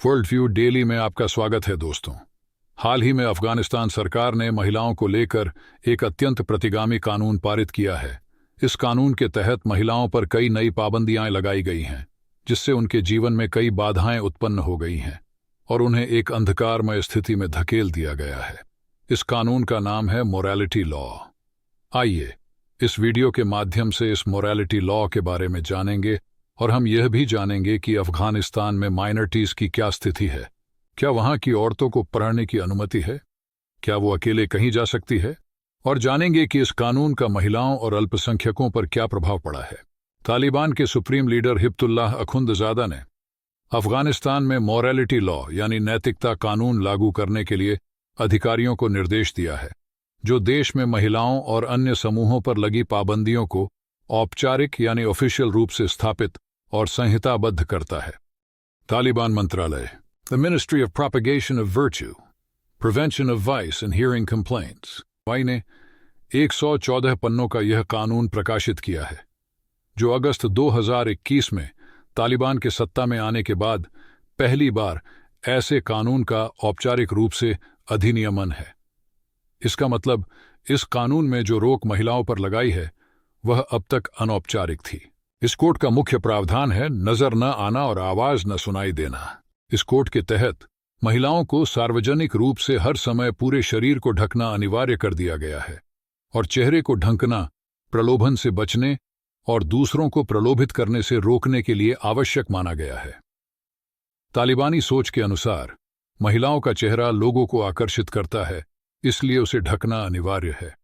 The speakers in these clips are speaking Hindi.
वर्ल्ड व्यू डेली में आपका स्वागत है दोस्तों। हाल ही में अफगानिस्तान सरकार ने महिलाओं को लेकर एक अत्यंत प्रतिगामी कानून पारित किया है। इस कानून के तहत महिलाओं पर कई नई पाबंदियां लगाई गई हैं, जिससे उनके जीवन में कई बाधाएं उत्पन्न हो गई हैं और उन्हें एक अंधकारमय स्थिति में धकेल दिया गया है। इस कानून का नाम है मोरालिटी लॉ। आइए इस वीडियो के माध्यम से इस मोरालिटी लॉ के बारे में जानेंगे और हम यह भी जानेंगे कि अफगानिस्तान में माइनॉरिटीज की क्या स्थिति है। क्या वहां की औरतों को पढ़ने की अनुमति है? क्या वो अकेले कहीं जा सकती है? और जानेंगे कि इस कानून का महिलाओं और अल्पसंख्यकों पर क्या प्रभाव पड़ा है। तालिबान के सुप्रीम लीडर हिब्तुल्लाह अखुंदजादा ने अफगानिस्तान में मोरालिटी लॉ यानी नैतिकता कानून लागू करने के लिए अधिकारियों को निर्देश दिया है, जो देश में महिलाओं और अन्य समूहों पर लगी पाबंदियों को औपचारिक यानी ऑफिशियल रूप से स्थापित और संहिताबद्ध करता है। तालिबान मंत्रालय, the ministry of propagation of virtue, prevention of vice and hearing complaints वाई ने 114 पन्नों का यह कानून प्रकाशित किया है, जो अगस्त 2021 में तालिबान के सत्ता में आने के बाद पहली बार ऐसे कानून का औपचारिक रूप से अधिनियमन है। इसका मतलब इस कानून में जो रोक महिलाओं पर लगाई है वह अब तक अनौपचारिक थी। इस कोड का मुख्य प्रावधान है नजर न आना और आवाज न सुनाई देना। इस कोड के तहत महिलाओं को सार्वजनिक रूप से हर समय पूरे शरीर को ढकना अनिवार्य कर दिया गया है और चेहरे को ढंकना प्रलोभन से बचने और दूसरों को प्रलोभित करने से रोकने के लिए आवश्यक माना गया है। तालिबानी सोच के अनुसार महिलाओं का चेहरा लोगों को आकर्षित करता है, इसलिए उसे ढकना अनिवार्य है।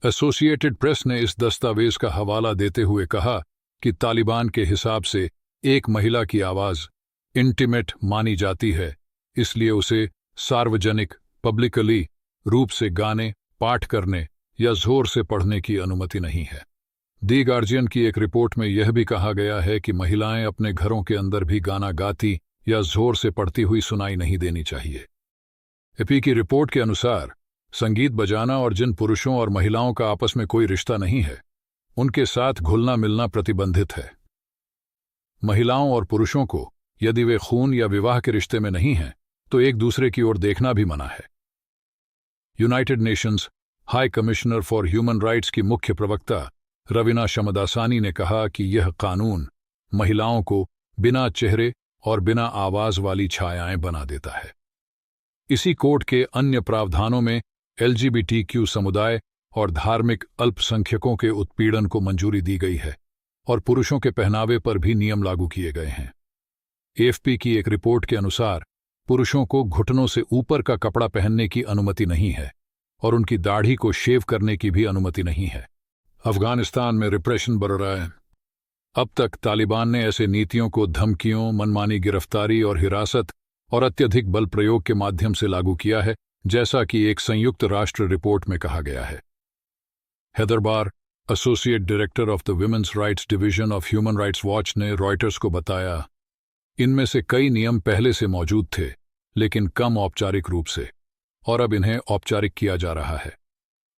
एसोसिएटेड प्रेस ने इस दस्तावेज का हवाला देते हुए कहा कि तालिबान के हिसाब से एक महिला की आवाज इंटीमेट मानी जाती है, इसलिए उसे सार्वजनिक पब्लिकली रूप से गाने, पाठ करने या जोर से पढ़ने की अनुमति नहीं है। दी गार्जियन की एक रिपोर्ट में यह भी कहा गया है कि महिलाएं अपने घरों के अंदर भी गाना गाती या जोर से पढ़ती हुई सुनाई नहीं देनी चाहिए। एपी की रिपोर्ट के अनुसार संगीत बजाना और जिन पुरुषों और महिलाओं का आपस में कोई रिश्ता नहीं है, उनके साथ घुलना मिलना प्रतिबंधित है। महिलाओं और पुरुषों को यदि वे खून या विवाह के रिश्ते में नहीं हैं, तो एक दूसरे की ओर देखना भी मना है। United Nations high commissioner for human rights की मुख्य प्रवक्ता रवीना शमदासानी ने कहा कि यह कानून महिलाओं को बिना चेहरे और बिना आवाज वाली छायाएं बना देता है। इसी कोड के अन्य प्रावधानों में LGBTQ समुदाय और धार्मिक अल्पसंख्यकों के उत्पीड़न को मंजूरी दी गई है और पुरुषों के पहनावे पर भी नियम लागू किए गए हैं। AFP की एक रिपोर्ट के अनुसार पुरुषों को घुटनों से ऊपर का कपड़ा पहनने की अनुमति नहीं है और उनकी दाढ़ी को शेव करने की भी अनुमति नहीं है। अफगानिस्तान में रिप्रेशन बढ़ रहा है। अब तक तालिबान ने ऐसे नीतियों को धमकियों, मनमानी गिरफ्तारी और हिरासत और अत्यधिक बल प्रयोग के माध्यम से लागू किया है, जैसा कि एक संयुक्त राष्ट्र रिपोर्ट में कहा गया है। Heather Barr, associate director of the women's rights division of Human Rights Watch ने रॉयटर्स को बताया, इनमें से कई नियम पहले से मौजूद थे, लेकिन कम औपचारिक रूप से, और अब इन्हें औपचारिक किया जा रहा है।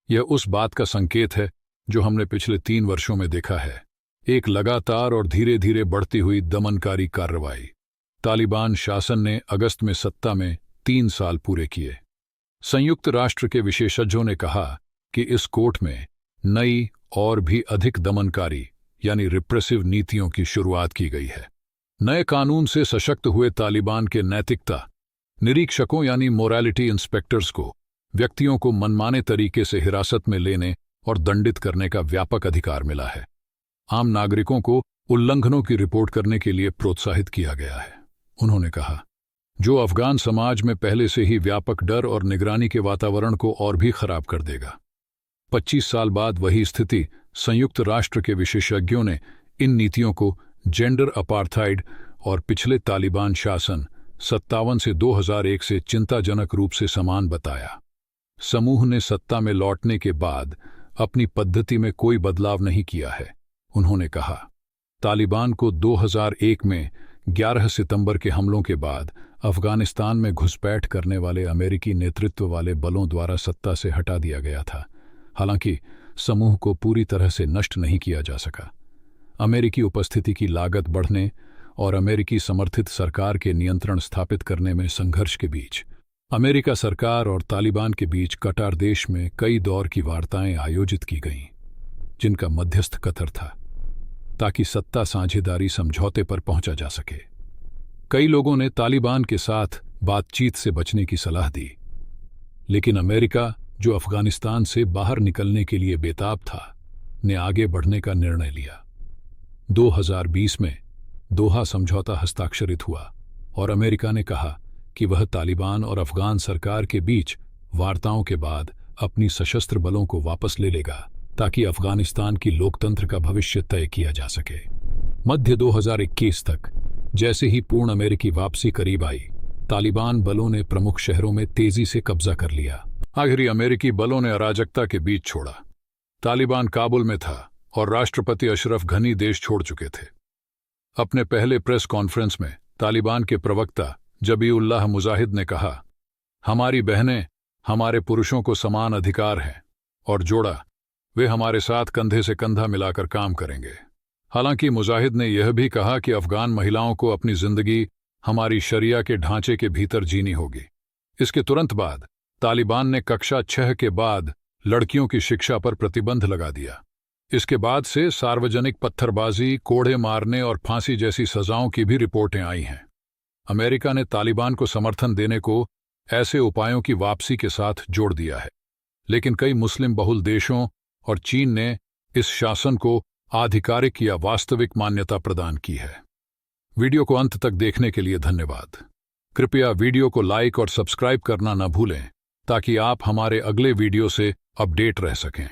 यह उस बात का संकेत है जो हमने पिछले 3 वर्षों में देखा है, एक लगातार और धीरे धीरे बढ़ती हुई दमनकारी कार्रवाई। तालिबान शासन ने अगस्त में सत्ता में 3 साल पूरे किए। संयुक्त राष्ट्र के विशेषज्ञों ने कहा कि इस कोर्ट में नई और भी अधिक दमनकारी यानी रिप्रेसिव नीतियों की शुरुआत की गई है। नए कानून से सशक्त हुए तालिबान के नैतिकता निरीक्षकों यानी मोरालिटी इंस्पेक्टर्स को व्यक्तियों को मनमाने तरीके से हिरासत में लेने और दंडित करने का व्यापक अधिकार मिला है। आम नागरिकों को उल्लंघनों की रिपोर्ट करने के लिए प्रोत्साहित किया गया है। उन्होंने कहा, जो अफगान समाज में पहले से ही व्यापक डर और निगरानी के वातावरण को और भी खराब कर देगा। 25 साल बाद वही स्थिति, संयुक्त राष्ट्र के विशेषज्ञों ने इन नीतियों को जेंडर अपार्थाइड और पिछले तालिबान शासन 57 से 2001 से चिंताजनक रूप से समान बताया। समूह ने सत्ता में लौटने के बाद अपनी पद्धति में कोई बदलाव नहीं किया है। उन्होंने कहा, तालिबान को 2001 में 11 सितंबर के हमलों के बाद अफगानिस्तान में घुसपैठ करने वाले अमेरिकी नेतृत्व वाले बलों द्वारा सत्ता से हटा दिया गया था। हालांकि समूह को पूरी तरह से नष्ट नहीं किया जा सका। अमेरिकी उपस्थिति की लागत बढ़ने और अमेरिकी समर्थित सरकार के नियंत्रण स्थापित करने में संघर्ष के बीच अमेरिका सरकार और तालिबान के बीच कटार देश में कई दौर की वार्ताएं आयोजित की गईं, जिनका मध्यस्थ कतर था ताकि सत्ता साझेदारी समझौते पर पहुंचा जा सके। कई लोगों ने तालिबान के साथ बातचीत से बचने की सलाह दी, लेकिन अमेरिका, जो अफगानिस्तान से बाहर निकलने के लिए बेताब था, ने आगे बढ़ने का निर्णय लिया। 2020 में दोहा समझौता हस्ताक्षरित हुआ और अमेरिका ने कहा कि वह तालिबान और अफगान सरकार के बीच वार्ताओं के बाद अपनी सशस्त्र बलों को वापस ले लेगा ताकि अफगानिस्तान की लोकतंत्र का भविष्य तय किया जा सके। मध्य 2021 तक जैसे ही पूर्ण अमेरिकी वापसी करीब आई, तालिबान बलों ने प्रमुख शहरों में तेजी से कब्जा कर लिया। आखिरी अमेरिकी बलों ने अराजकता के बीच छोड़ा। तालिबान काबुल में था और राष्ट्रपति अशरफ घनी देश छोड़ चुके थे। अपने पहले प्रेस कॉन्फ्रेंस में तालिबान के प्रवक्ता जबीउल्लाह मुजाहिद ने कहा, हमारी बहनें, हमारे पुरुषों को समान अधिकार हैं, और जोड़ा, वे हमारे साथ कंधे से कंधा मिलाकर काम करेंगे। हालांकि मुजाहिद ने यह भी कहा कि अफगान महिलाओं को अपनी जिंदगी हमारी शरिया के ढांचे के भीतर जीनी होगी। इसके तुरंत बाद तालिबान ने कक्षा 6 के बाद लड़कियों की शिक्षा पर प्रतिबंध लगा दिया। इसके बाद से सार्वजनिक पत्थरबाजी, कोड़े मारने और फांसी जैसी सजाओं की भी रिपोर्टें आई हैं। अमेरिका ने तालिबान को समर्थन देने को ऐसे उपायों की वापसी के साथ जोड़ दिया है, लेकिन कई मुस्लिम बहुल देशों और चीन ने इस शासन को आधिकारिक या वास्तविक मान्यता प्रदान की है। वीडियो को अंत तक देखने के लिए धन्यवाद। कृपया वीडियो को लाइक और सब्सक्राइब करना न भूलें ताकि आप हमारे अगले वीडियो से अपडेट रह सकें।